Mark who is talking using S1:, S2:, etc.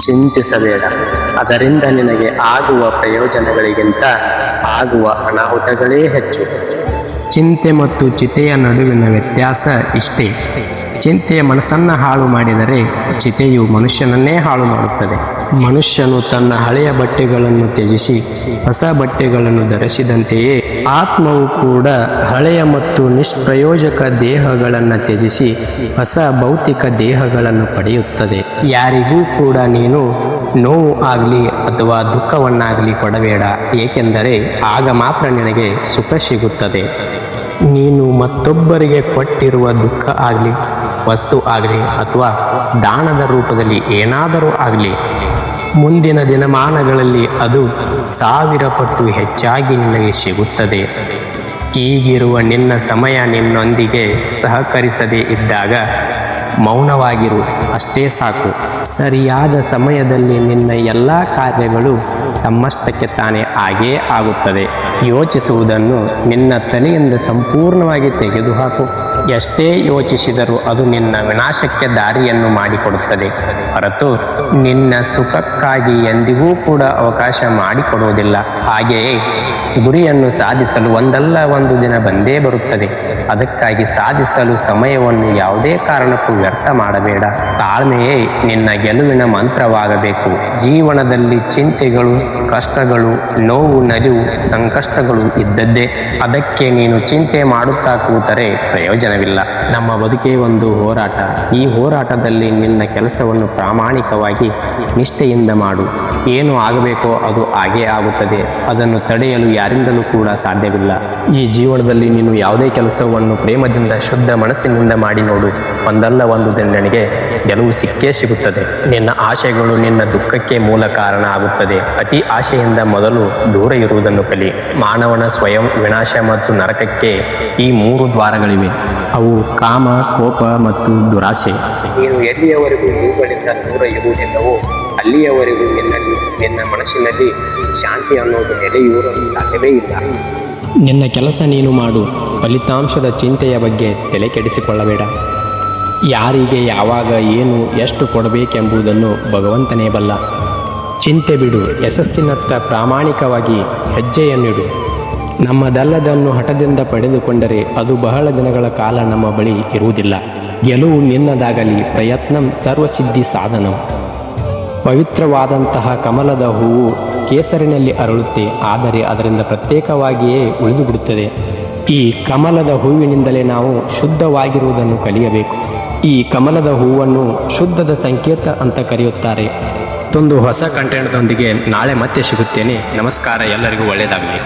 S1: ಚಿಂತಿಸಬೇಡ. ಅದರಿಂದ ನಿನಗೆ ಆಗುವ ಪ್ರಯೋಜನಗಳಿಗಿಂತ ಆಗುವ ಅನಾಹುತಗಳೇ ಹೆಚ್ಚು. ಚಿಂತೆ ಮತ್ತು ಚಿತೆಯ ನಡುವಿನ ವ್ಯತ್ಯಾಸ ಇಷ್ಟೇ. ಚಿಂತೆಯ ಮನಸ್ಸನ್ನು ಹಾಳು ಮಾಡಿದರೆ ಚಿತೆಯು ಮನುಷ್ಯನನ್ನೇ ಹಾಳು ಮಾಡುತ್ತದೆ. ಮನುಷ್ಯನು ತನ್ನ ಹಳೆಯ ಬಟ್ಟೆಗಳನ್ನು ತ್ಯಜಿಸಿ ಹೊಸ ಬಟ್ಟೆಗಳನ್ನು ಧರಿಸಿದಂತೆಯೇ ಆತ್ಮವು ಕೂಡ ಹಳೆಯ ಮತ್ತು ನಿಷ್ಪ್ರಯೋಜಕ ದೇಹಗಳನ್ನು ತ್ಯಜಿಸಿ ಹೊಸ ಭೌತಿಕ ದೇಹಗಳನ್ನು ಪಡೆಯುತ್ತದೆ. ಯಾರಿಗೂ ಕೂಡ ನೀನು ನೋವು ಆಗಲಿ ಅಥವಾ ದುಃಖವನ್ನಾಗಲಿ ಕೊಡಬೇಡ, ಏಕೆಂದರೆ ಆಗ ಮಾತ್ರ ನಿನಗೆ ಸುಖ ಸಿಗುತ್ತದೆ. ನೀನು ಮತ್ತೊಬ್ಬರಿಗೆ ಕೊಟ್ಟಿರುವ ದುಃಖ ಆಗಲಿ, ವಸ್ತು ಆಗಲಿ ಅಥವಾ ದಾನದ ರೂಪದಲ್ಲಿ ಏನಾದರೂ ಆಗಲಿ, ಮುಂದಿನ ದಿನಮಾನಗಳಲ್ಲಿ ಅದು 1000 ಪಟ್ಟು ಹೆಚ್ಚಾಗಿ ನಿನಗೆ ಸಿಗುತ್ತದೆ. ಈಗಿರುವ ನಿನ್ನ ಸಮಯ ನಿನ್ನೊಂದಿಗೆ ಸಹಕರಿಸದೇ ಇದ್ದಾಗ ಮೌನವಾಗಿರು, ಅಷ್ಟೇ ಸಾಕು. ಸರಿಯಾದ ಸಮಯದಲ್ಲಿ ನಿನ್ನ ಎಲ್ಲ ಕಾರ್ಯಗಳು ತಮ್ಮಷ್ಟಕ್ಕೆ ತಾನೇ ಆಗೇ ಆಗುತ್ತದೆ. ಯೋಚಿಸುವುದನ್ನು ನಿನ್ನ ತಲೆಯಿಂದ ಸಂಪೂರ್ಣವಾಗಿ ತೆಗೆದುಹಾಕು. ಎಷ್ಟೇ ಯೋಚಿಸಿದರೂ ಅದು ನಿನ್ನ ವಿನಾಶಕ್ಕೆ ದಾರಿಯನ್ನು ಮಾಡಿಕೊಡುತ್ತದೆ ಹೊರತು ನಿನ್ನ ಸುಖಕ್ಕಾಗಿ ಎಂದಿಗೂ ಕೂಡ ಅವಕಾಶ ಮಾಡಿಕೊಡುವುದಿಲ್ಲ. ಹಾಗೆಯೇ ಗುರಿಯನ್ನು ಸಾಧಿಸಲು ಒಂದಲ್ಲ ಒಂದು ದಿನ ಬಂದೇ ಬರುತ್ತದೆ. ಅದಕ್ಕಾಗಿ ಸಾಧಿಸಲು ಸಮಯವನ್ನು ಯಾವುದೇ ಕಾರಣಕ್ಕೂ ವ್ಯರ್ಥ ಮಾಡಬೇಡ. ತಾಳ್ಮೆಯೇ ನಿನ್ನ ಗೆಲುವಿನ ಮಂತ್ರವಾಗಬೇಕು. ಜೀವನದಲ್ಲಿ ಚಿಂತೆಗಳು, ಕಷ್ಟಗಳು, ನೋವು, ನಲಿವು, ಸಂಕಷ್ಟಗಳು ಇದ್ದದ್ದೇ. ಅದಕ್ಕೆ ನೀನು ಚಿಂತೆ ಮಾಡುತ್ತಾ ಕೂತರೆ ಪ್ರಯೋಜನವಿಲ್ಲ. ನಮ್ಮ ಬದುಕೇ ಒಂದು ಹೋರಾಟ. ಈ ಹೋರಾಟದಲ್ಲಿ ನಿನ್ನ ಕೆಲಸವನ್ನು ಪ್ರಾಮಾಣಿಕವಾಗಿ ನಿಷ್ಠೆಯಿಂದ ಮಾಡು. ಏನು ಆಗಬೇಕೋ ಅದು ಆಗೇ ಆಗುತ್ತದೆ. ಅದನ್ನು ತಡೆಯಲು ಯಾರಿಂದಲೂ ಕೂಡ ಸಾಧ್ಯವಿಲ್ಲ. ಈ ಜೀವನದಲ್ಲಿ ನೀನು ಯಾವುದೇ ಕೆಲಸವನ್ನು ಪ್ರೇಮದಿಂದ, ಶುದ್ಧ ಮನಸ್ಸಿನಿಂದ ಮಾಡಿ ನೋಡು. ಒಂದಲ್ಲ ಒಂದು ದಿನ ನಿನಗೆ ಗೆಲುವು ಸಿಕ್ಕೇ ಸಿಗುತ್ತದೆ. ನಿನ್ನ ಆಶೆಗಳು ನಿನ್ನ ದುಃಖಕ್ಕೆ ಮೂಲ ಕಾರಣ ಆಗುತ್ತದೆ. ಅತಿ ಆಶೆಯಿಂದ ಮೊದಲು ದೂರ ಇರುವುದನ್ನು ಕಲಿ. ಮಾನವನ ಸ್ವಯಂ ವಿನಾಶ ಮತ್ತು ನರಕಕ್ಕೆ ಈ 3 ದ್ವಾರಗಳಿವೆ. ಅವು ಕಾಮ, ಕೋಪ ಮತ್ತು ದುರಾಶೆ. ನೀನು ಎಲ್ಲಿಯವರೆಗೂ ಇವುಗಳಿಂದ ದೂರ ಇರುವುದಿಲ್ಲವೋ ಅಲ್ಲಿಯವರೆಗೂ ನಿನ್ನ ಮನಸ್ಸಿನಲ್ಲಿ ಶಾಂತಿ ಅನ್ನೋದು ನೆಲೆಯೂರಲು ಸಾಧ್ಯವೇ ಇಲ್ಲ. ನಿನ್ನ ಕೆಲಸ ನೀನು ಮಾಡು. ಫಲಿತಾಂಶದ ಚಿಂತೆಯ ಬಗ್ಗೆ ತಲೆ ಕೆಡಿಸಿಕೊಳ್ಳಬೇಡ. ಯಾರಿಗೆ ಯಾವಾಗ ಏನು ಎಷ್ಟು ಕೊಡಬೇಕೆಂಬುದನ್ನು ಭಗವಂತನೇ ಬಲ್ಲ. ಚಿಂತೆ ಬಿಡು. ಯಶಸ್ಸಿನತ್ತ ಪ್ರಾಮಾಣಿಕವಾಗಿ ಹೆಜ್ಜೆಯನ್ನಿಡು. ನಮ್ಮದಲ್ಲದನ್ನು ಹಠದಿಂದ ಪಡೆದುಕೊಂಡರೆ ಅದು ಬಹಳ ದಿನಗಳ ಕಾಲ ನಮ್ಮ ಬಳಿ ಇರುವುದಿಲ್ಲ. ಗೆಲುವು ನಿನ್ನದಾಗಲಿ. ಪ್ರಯತ್ನಂ ಸರ್ವಸಿದ್ಧಿ ಸಾಧನಂ. ಪವಿತ್ರವಾದಂತಹ ಕಮಲದ ಹೂವು ಕೇಸರಿನಲ್ಲಿ ಅರಳುತ್ತೆ, ಆದರೆ ಅದರಿಂದ ಪ್ರತ್ಯೇಕವಾಗಿಯೇ ಉಳಿದು ಬಿಡುತ್ತದೆ. ಈ ಕಮಲದ ಹೂವಿನಿಂದಲೇ ನಾವು ಶುದ್ಧವಾಗಿರುವುದನ್ನು ಕಲಿಯಬೇಕು. ಈ ಕಮಲದ ಹೂವನ್ನು ಶುದ್ಧದ ಸಂಕೇತ ಅಂತ ಕರೆಯುತ್ತಾರೆ. ಮತ್ತೊಂದು ಹೊಸ ಕಂಟೆಂಟ್ದೊಂದಿಗೆ ನಾಳೆ ಮತ್ತೆ ಸಿಗುತ್ತೇನೆ. ನಮಸ್ಕಾರ, ಎಲ್ಲರಿಗೂ ಒಳ್ಳೆಯದಾಗಲಿ.